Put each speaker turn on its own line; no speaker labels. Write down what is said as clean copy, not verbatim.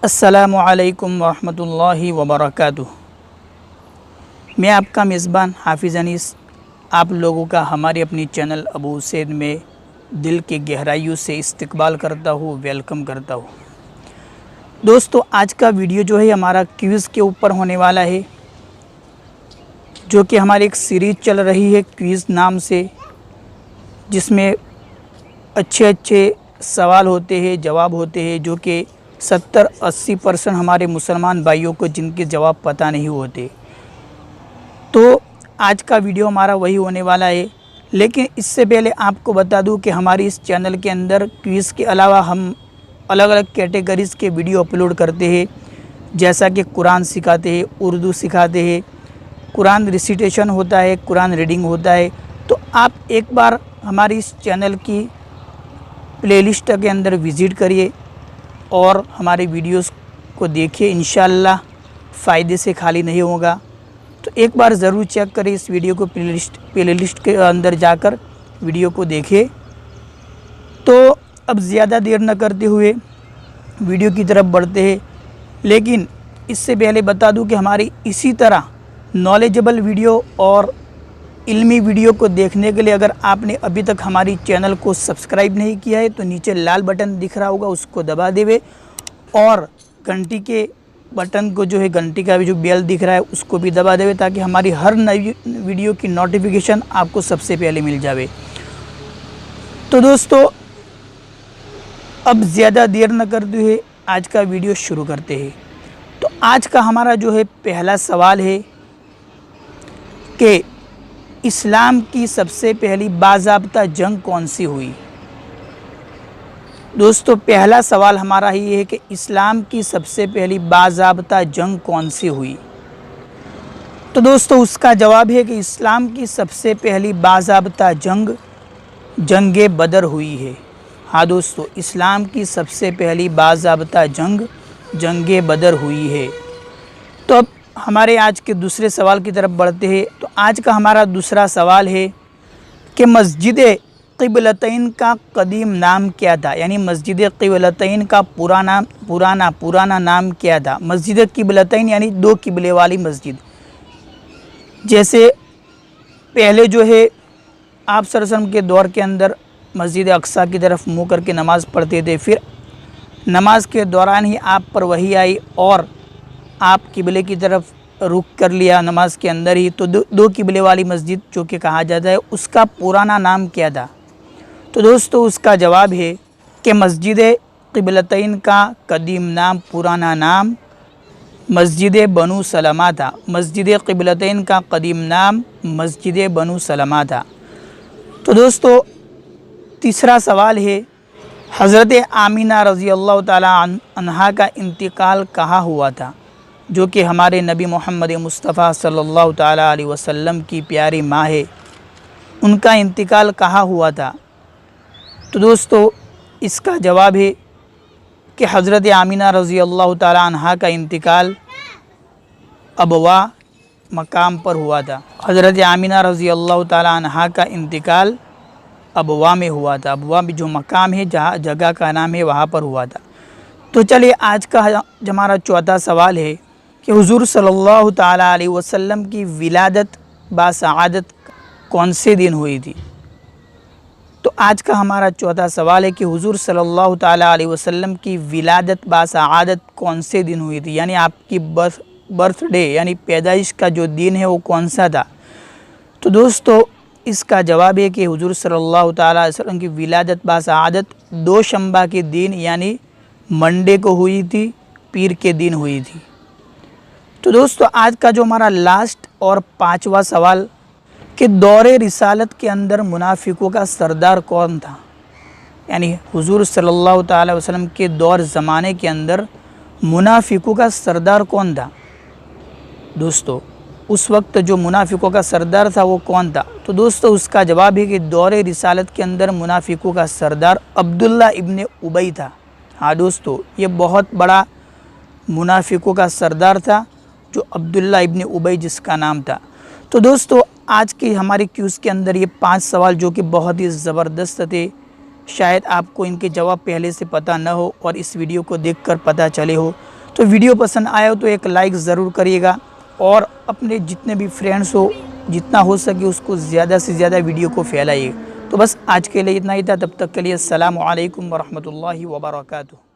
अस्सलामुअलैकुम वरहमतुल्लाहि वबरकातुहू। मैं आपका मेज़बान हाफिज़ अनीस आप लोगों का हमारे अपनी चैनल अबू सैद में दिल की गहराइयों से इस्तकबाल करता हूँ, वेलकम करता हूँ। दोस्तों, आज का वीडियो जो है हमारा क्विज़ के ऊपर होने वाला है, जो कि हमारी एक सीरीज़ चल रही है क्विज़ नाम से, जिसमें अच्छे सवाल होते हैं, जवाब होते हैं, जो कि 70-80% हमारे मुसलमान भाइयों को जिनके जवाब पता नहीं होते। तो आज का वीडियो हमारा वही होने वाला है। लेकिन इससे पहले आपको बता दूं कि हमारे इस चैनल के अंदर क्विज़ के अलावा हम अलग अलग कैटेगरीज़ के वीडियो अपलोड करते हैं, जैसा कि कुरान सिखाते हैं, उर्दू सिखाते हैं, कुरान रिसिटेशन होता है, कुरान रीडिंग होता है। तो आप एक बार हमारी इस चैनल की प्लेलिस्ट के अंदर विज़िट करिए और हमारे वीडियोस को देखिए। इंशाअल्लाह फ़ायदे से खाली नहीं होगा। तो एक बार ज़रूर चेक करें इस वीडियो को, प्लेलिस्ट के अंदर जाकर वीडियो को देखिए। तो अब ज़्यादा देर न करते हुए वीडियो की तरफ बढ़ते हैं। लेकिन इससे पहले बता दूं कि हमारी इसी तरह नॉलेजेबल वीडियो और इल्मी वीडियो को देखने के लिए अगर आपने अभी तक हमारी चैनल को सब्सक्राइब नहीं किया है तो नीचे लाल बटन दिख रहा होगा, उसको दबा देवे और घंटी के बटन को जो है, घंटी का भी जो बेल दिख रहा है उसको भी दबा देवे, ताकि हमारी हर नई वीडियो की नोटिफिकेशन आपको सबसे पहले मिल जावे। तो दोस्तों, अब ज़्यादा देर न करते हुए आज का वीडियो शुरू करते हैं। तो आज का हमारा जो है पहला सवाल है कि इस्लाम की सबसे पहली बाज़ाब्ता जंग कौन सी हुई। दोस्तों, पहला सवाल हमारा ये है कि इस्लाम की सबसे पहली बाज़ाब्ता जंग कौन सी हुई। तो दोस्तों, उसका जवाब है कि इस्लाम की सबसे पहली बाज़ाब्ता जंग जंगे बदर हुई है। हाँ दोस्तों, इस्लाम की सबसे पहली बाज़ाब्ता जंग जंगे बदर हुई है। तो अब हमारे आज के दूसरे सवाल की तरफ बढ़ते हैं। तो आज का हमारा दूसरा सवाल है कि मस्जिद क़िबलतैन का कदीम नाम क्या था। यानी मस्जिद क़िबलतैन का पुराना नाम क्या था। मस्जिद क़िबलतैन यानी दो किबले वाली मस्जिद। जैसे पहले जो है आप सरसम के दौर के अंदर मस्जिद अक्सा की तरफ मुँह करके नमाज़ पढ़ते थे, फिर नमाज के दौरान ही आप पर वही आई और आप किबले की तरफ रुख कर लिया नमाज के अंदर ही। तो दो किबले वाली मस्जिद जो कि कहा जाता है, उसका पुराना नाम क्या था। तो दोस्तों, उसका जवाब है कि मस्जिद क़िबलतैन का कदीम नाम, पुराना नाम मस्जिद बनु सलमा था। मस्जिद क़िबलतैन का कदीम नाम मस्जिद बनु सलमा था। तो दोस्तों, तीसरा सवाल है हज़रत आमिना रज़ी अल्लाह ताला अन्हा का इंतकाल कहाँ हुआ था, जो कि हमारे नबी मोहम्मद मुस्तफ़ा सल्लल्लाहु ताला अलैहि वसल्लम की प्यारी माँ है। उनका इंतकाल कहाँ हुआ था। तो दोस्तों, इसका जवाब है कि हज़रत आमिना रज़ी अल्लाह ताला अन्हा का इंतकाल अबवा मकाम पर हुआ था। हज़रत आमिना रज़ी अल्लाह ताला अन्हा का इंतकाल अबवा में हुआ था। अबवा में जो मकाम है, जहाँ जगह का नाम है, वहाँ पर हुआ था। तो चलिए, आज का हमारा चौथा सवाल है कि हुज़ूर सल्लल्लाहु ताला अलैहि वसल्लम की विलादत बासआदत कौन से दिन हुई थी। तो आज का हमारा चौथा सवाल है कि हुज़ूर सल्लल्लाहु ताला अलैहि वसल्लम की विलादत बासआदत कौन से दिन हुई थी। यानी आपकी बर्थडे यानी पैदाइश का जो दिन है वो कौन सा था। तो दोस्तों, इसका जवाब है कि हुज़ूर सल्लल्लाहु ताला अलैहि वसल्लम की विलादत बासआदत दोशंबा के दिन यानी मंडे को हुई थी, पीर के दिन हुई थी। तो दोस्तों, आज का जो हमारा लास्ट और पांचवा सवाल कि दौरे रिसालत के अंदर मुनाफिकों का सरदार कौन था। यानी हुज़ूर सल्लल्लाहु ताला अलैहि वसल्लम के दौर ज़माने के अंदर मुनाफिकों का सरदार कौन था। दोस्तों, उस वक्त जो मुनाफिकों का सरदार था वो कौन था। तो दोस्तों, उसका जवाब है कि दौरे रिसालत के अंदर मुनाफिकों का सरदार अब्दुल्ला इब्ने उबई था। हाँ दोस्तों, ये बहुत बड़ा मुनाफिकों का सरदार था, जो अब्दुल्ला इब्ने उबई जिसका नाम था। तो दोस्तों, आज की हमारी क्यूज़ के अंदर ये 5 सवाल जो कि बहुत ही ज़बरदस्त थे, शायद आपको इनके जवाब पहले से पता न हो और इस वीडियो को देखकर पता चले हो। तो वीडियो पसंद आया हो तो एक लाइक ज़रूर करिएगा और अपने जितने भी फ्रेंड्स हो जितना हो सके उसको ज़्यादा से ज़्यादा वीडियो को फैलाइए। तो बस आज के लिए इतना ही था, तब तक के लिए अस्सलामु अलैकुम वरहमतुल्लाहि वबरकातुहू।